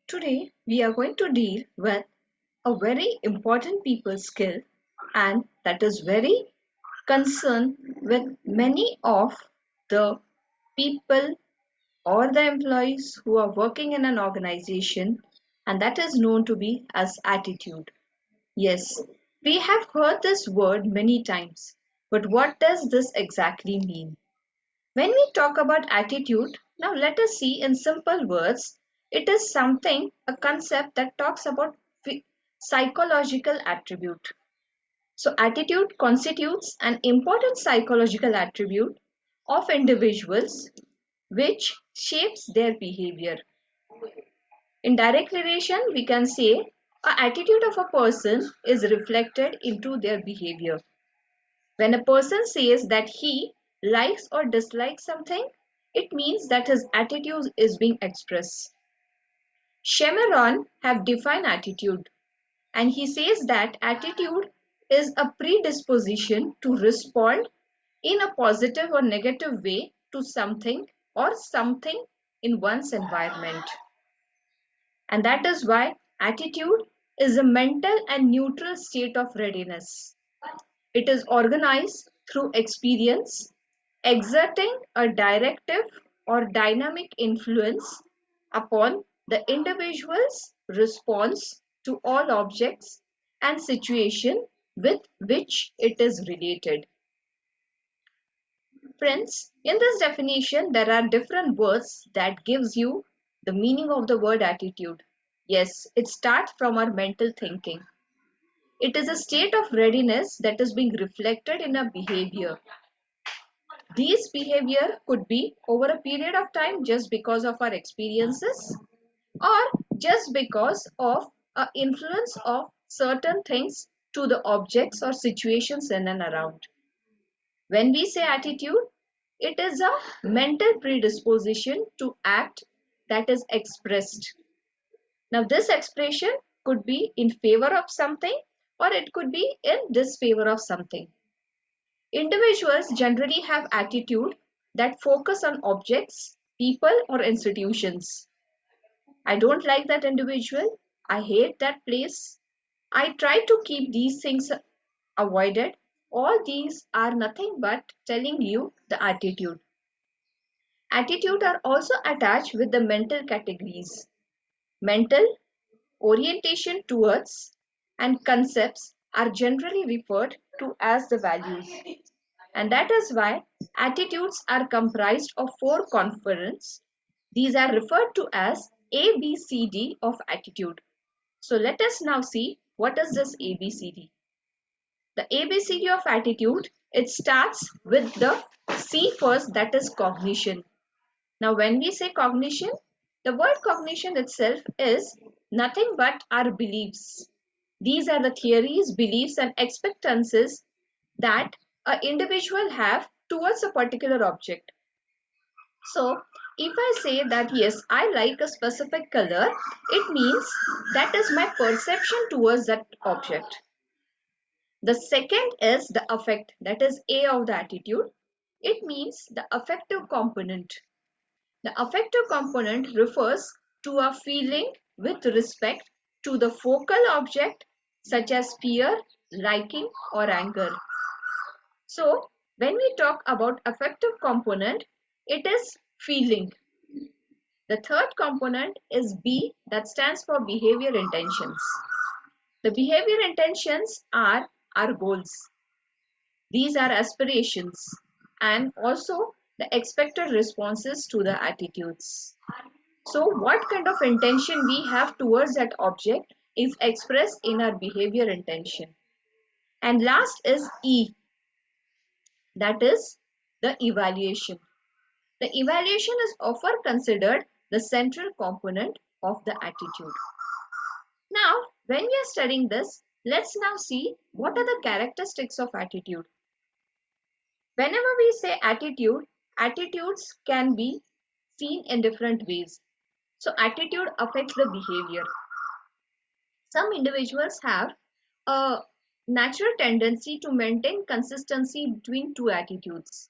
Today, we are going to deal with a very important people skill, and that is very concerned with many of the people or the employees who are working in an organization, and that is known to be as attitude. Yes, we have heard this word many times, but what does this exactly mean? When we talk about attitude, now let us see in simple words, it is something, a concept that talks about psychological attribute. So, attitude constitutes an important psychological attribute of individuals which shapes their behavior. In direct relation, we can say a attitude of a person is reflected into their behavior. When a person says that he likes or dislikes something, it means that his attitude is being expressed. Shemeron have defined attitude, and he says that attitude is a predisposition to respond in a positive or negative way to something or something in one's environment. And that is why attitude is a mental and neutral state of readiness. It is organized through experience, exerting a directive or dynamic influence upon the individual's response to all objects and situation with which it is related. Friends, in this definition, there are different words that gives you the meaning of the word attitude. Yes, it starts from our mental thinking. It is a state of readiness that is being reflected in our behavior. These behavior could be over a period of time just because of our experiences or just because of influence of certain things to the objects or situations in and around. When we say attitude, it is a mental predisposition to act that is expressed. Now, this expression could be in favor of something or it could be in disfavor of something. Individuals generally have attitude that focus on objects, people, or institutions. I don't like that individual. I hate that place. I try to keep these things avoided. All these are nothing but telling you the attitude. Attitude are also attached with the mental categories. Mental, orientation towards, and concepts are generally referred to as the values. And that is why attitudes are comprised of four components. These are referred to as ABCD of attitude. So let us now see what is this ABCD. The ABCD of attitude, it starts with the C first, that is cognition. Now when we say cognition, the word cognition itself is nothing but our beliefs. These are the theories, beliefs and expectancies that an individual have towards a particular object. So if I say that yes, I like a specific color, it means that is my perception towards that object. The second is the affect, that is A of the attitude. It means the affective component. The affective component refers to a feeling with respect to the focal object such as fear, liking or anger. So when we talk about affective component, it is feeling. The third component is B, that stands for behavior intentions. The behavior intentions are our goals. These are aspirations and also the expected responses to the attitudes. So what kind of intention we have towards that object is expressed in our behavior intention. And last is E, that is the evaluation. The evaluation is often considered the central component of the attitude. Now, when we are studying this, let's now see what are the characteristics of attitude. Whenever we say attitude, attitudes can be seen in different ways. So, attitude affects the behavior. Some individuals have a natural tendency to maintain consistency between two attitudes.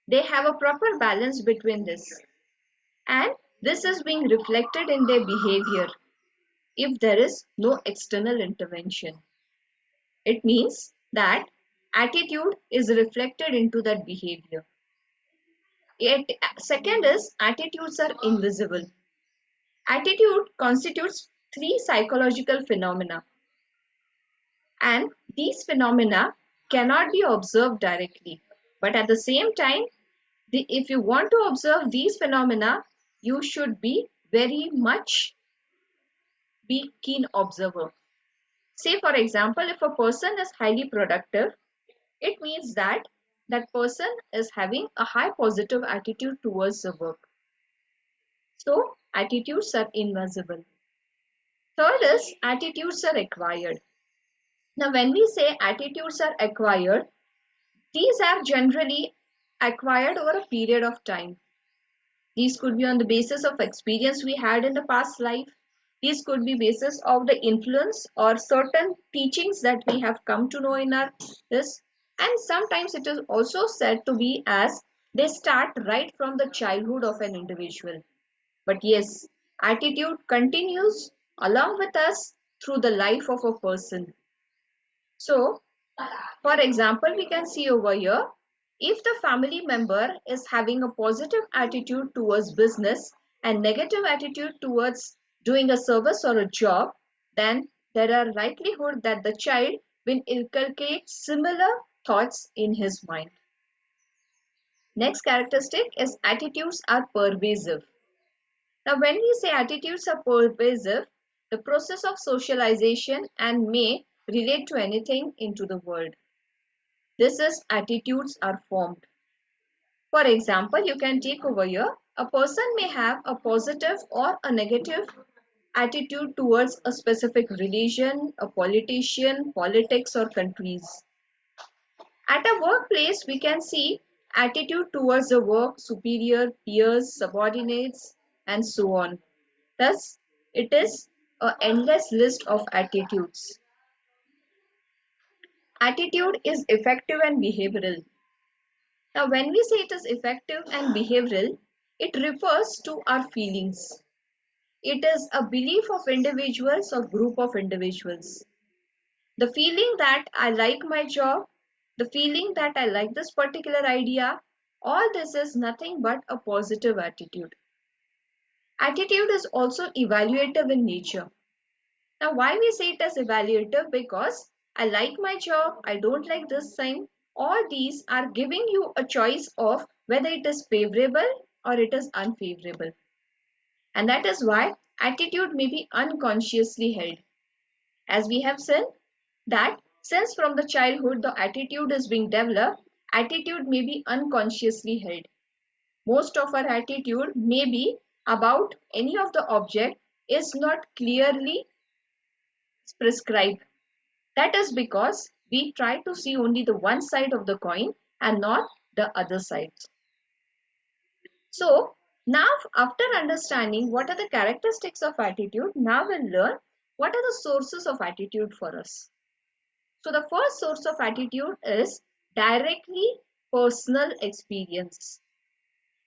They have a proper balance between this. And This is being reflected in their behavior if there is no external intervention. It means that attitude is reflected into that behavior. Yet, second is attitudes are invisible. Attitude constitutes three psychological phenomena, and these phenomena cannot be observed directly. But at the same time, if you want to observe these phenomena, you should be very much be keen observer. Say for example, if a person is highly productive, it means that that person is having a high positive attitude towards the work. So attitudes are invisible. Third is attitudes are acquired. Now when we say attitudes are acquired, these are generally acquired over a period of time. These could be on the basis of experience we had in the past life. These could be basis of the influence or certain teachings that we have come to know in our this. And sometimes it is also said to be as they start right from the childhood of an individual. But yes, attitude continues along with us through the life of a person. So, for example, we can see over here, if the family member is having a positive attitude towards business and negative attitude towards doing a service or a job, then there are likelihood that the child will inculcate similar thoughts in his mind. Next characteristic is attitudes are pervasive. Now, when we say attitudes are pervasive, the process of socialization and may relate to anything into the world. This is attitudes are formed. For example, you can take over here, a person may have a positive or a negative attitude towards a specific religion, a politician, politics, or countries. At a workplace, we can see attitude towards the work, superior, peers, subordinates, and so on. Thus, it is an endless list of attitudes. Attitude is effective and behavioral. Now, when we say it is effective and behavioral, it refers to our feelings. It is a belief of individuals or group of individuals. The feeling that I like my job, the feeling that I like this particular idea, all this is nothing but a positive attitude. Attitude is also evaluative in nature. Now, why we say it as evaluative? Because I like my job, I don't like this thing. All these are giving you a choice of whether it is favorable or it is unfavorable. And that is why attitude may be unconsciously held. As we have said that since from the childhood the attitude is being developed, attitude may be unconsciously held. Most of our attitude may be about any of the object is not clearly prescribed. That is because we try to see only the one side of the coin and not the other sides. So now after understanding what are the characteristics of attitude, now we'll learn what are the sources of attitude for us. So the first source of attitude is directly personal experience.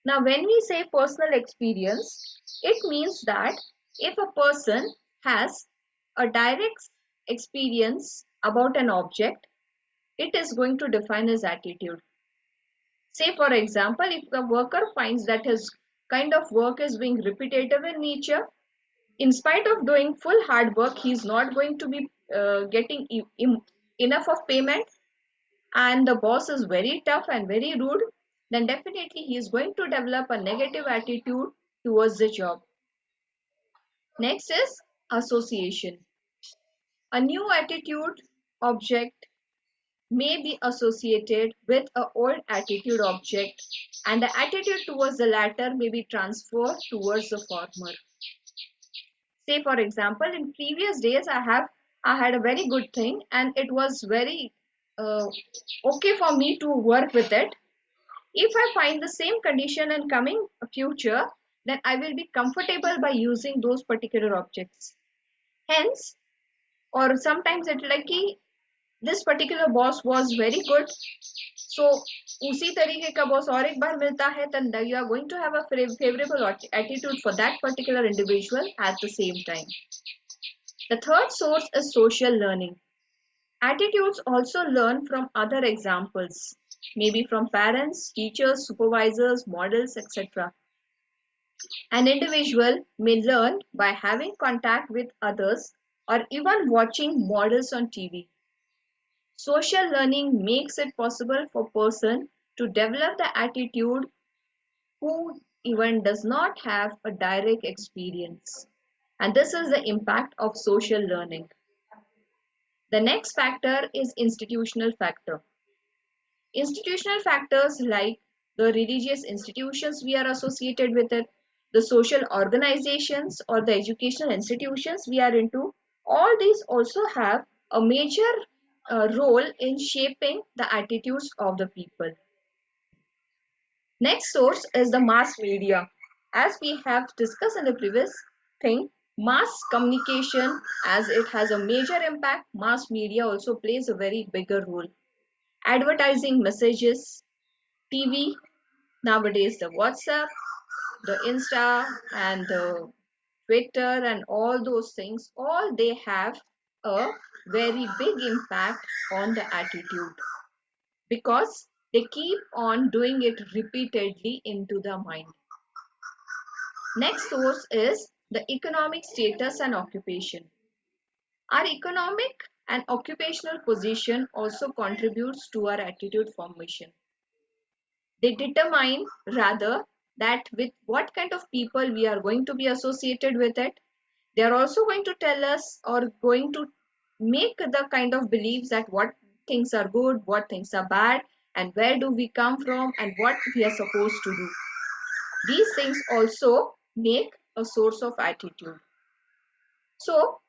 Now when we say personal experience, it means that if a person has a direct experience about an object, it is going to define his attitude. Say for example, if the worker finds that his kind of work is being repetitive in nature, in spite of doing full hard work, he is not going to be getting enough of payment, and the boss is very tough and very rude, then definitely he is going to develop a negative attitude towards the job. Next is association. A new attitude object may be associated with an old attitude object, and the attitude towards the latter may be transferred towards the former. Say for example, in previous days I had a very good thing and it was very uh, okay for me to work with it. If I find the same condition in coming future, then I will be comfortable by using those particular objects. Hence, or sometimes it like this particular boss was very good, सो उसी तरीके का boss और एक बार मिलता है, then you are going to have a favorable attitude for that particular individual at the same time. The third source is social learning. Attitudes also learn from other examples, maybe from parents, teachers, supervisors, models, etc. An individual may learn by having contact with others or even watching models on TV. Social learning makes it possible for a person to develop the attitude who even does not have a direct experience. And this is the impact of social learning. The next factor is institutional factor. Institutional factors like the religious institutions we are associated with it, the social organizations or the educational institutions we are into, all these also have a major role in shaping the attitudes of the people. Next source is the mass media. As we have discussed in the previous thing, mass communication, as it has a major impact, mass media also plays a very bigger role. Advertising messages, TV, nowadays the WhatsApp, the Insta and the Twitter and all those things, all they have a very big impact on the attitude because they keep on doing it repeatedly into the mind. Next source is the economic status and occupation. Our economic and occupational position also contributes to our attitude formation. They determine rather that with what kind of people we are going to be associated with it. They are also going to tell us or going to make the kind of beliefs that what things are good, what things are bad, and where do we come from and what we are supposed to do. These things also make a source of attitude. So,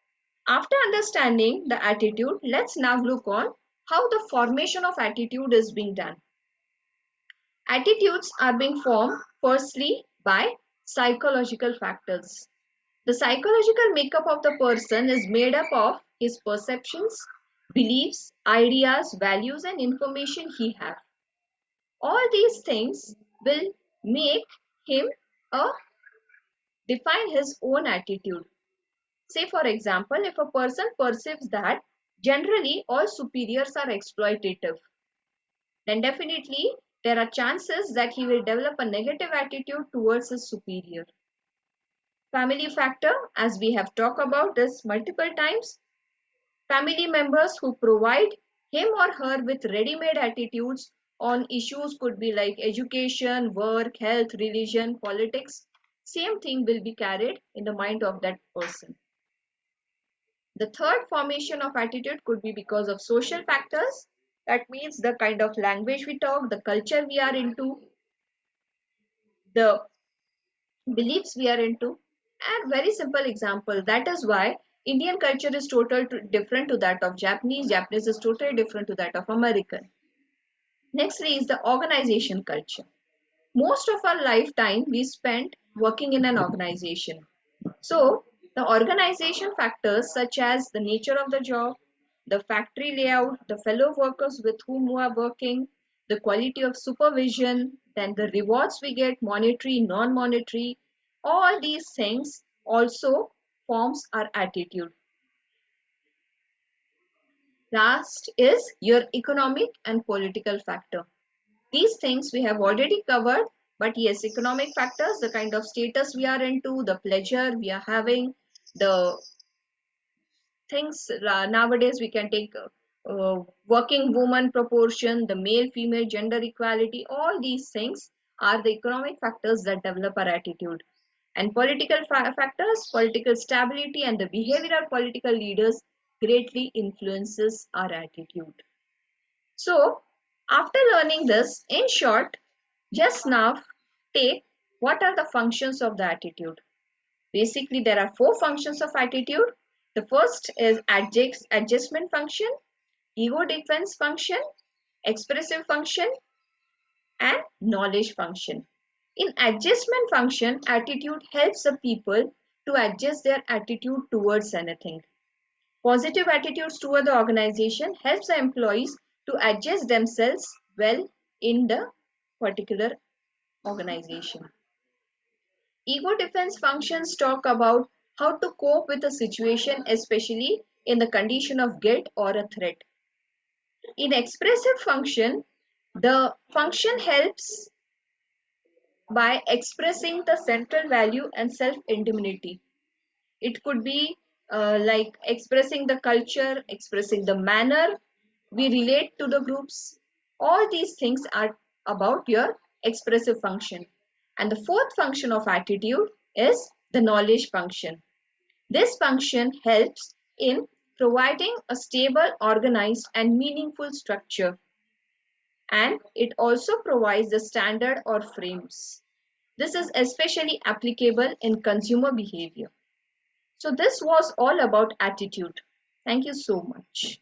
after understanding the attitude, let's now look on how the formation of attitude is being done. Attitudes are being formed firstly by psychological factors. The psychological makeup of the person is made up of his perceptions, beliefs, ideas, values, and information he has. All these things will make him a define his own attitude. Say, for example, if a person perceives that generally all superiors are exploitative, then definitely there are chances that he will develop a negative attitude towards his superior. Family factor, as we have talked about this multiple times, family members who provide him or her with ready-made attitudes on issues could be like education, work, health, religion, politics. Same thing will be carried in the mind of that person. The third formation of attitude could be because of social factors. That means the kind of language we talk, the culture we are into, the beliefs we are into. And very simple example. That is why Indian culture is totally different to that of Japanese. Japanese is totally different to that of American. Nextly is the organization culture. Most of our lifetime we spent working in an organization. So, the organization factors such as the nature of the job, the factory layout, the fellow workers with whom we are working, the quality of supervision, then the rewards we get, monetary, non-monetary, all these things also forms our attitude. Last is your economic and political factor. These things we have already covered, but yes, economic factors, the kind of status we are into, the pleasure we are having, the things nowadays we can take working woman proportion, the male female gender equality, all these things are the economic factors that develop our attitude. And political factors, political stability and the behavior of political leaders greatly influences our attitude. So, after learning this, in short, just now take what are the functions of the attitude. Basically, there are four functions of attitude. The first is adjustment function, ego defense function, expressive function, and knowledge function. In adjustment function, attitude helps the people to adjust their attitude towards anything. Positive attitudes toward the organization helps the employees to adjust themselves well in the particular organization. Ego defense functions talk about how to cope with a situation, especially in the condition of guilt or a threat. In expressive function, the function helps by expressing the central value and self indemnity. It could be like expressing the culture, expressing the manner we relate to the groups. All these things are about your expressive function. And the fourth function of attitude is the knowledge function. This function helps in providing a stable, organized, and meaningful structure. And it also provides the standard or frames. This is especially applicable in consumer behavior. So this was all about attitude. Thank you so much.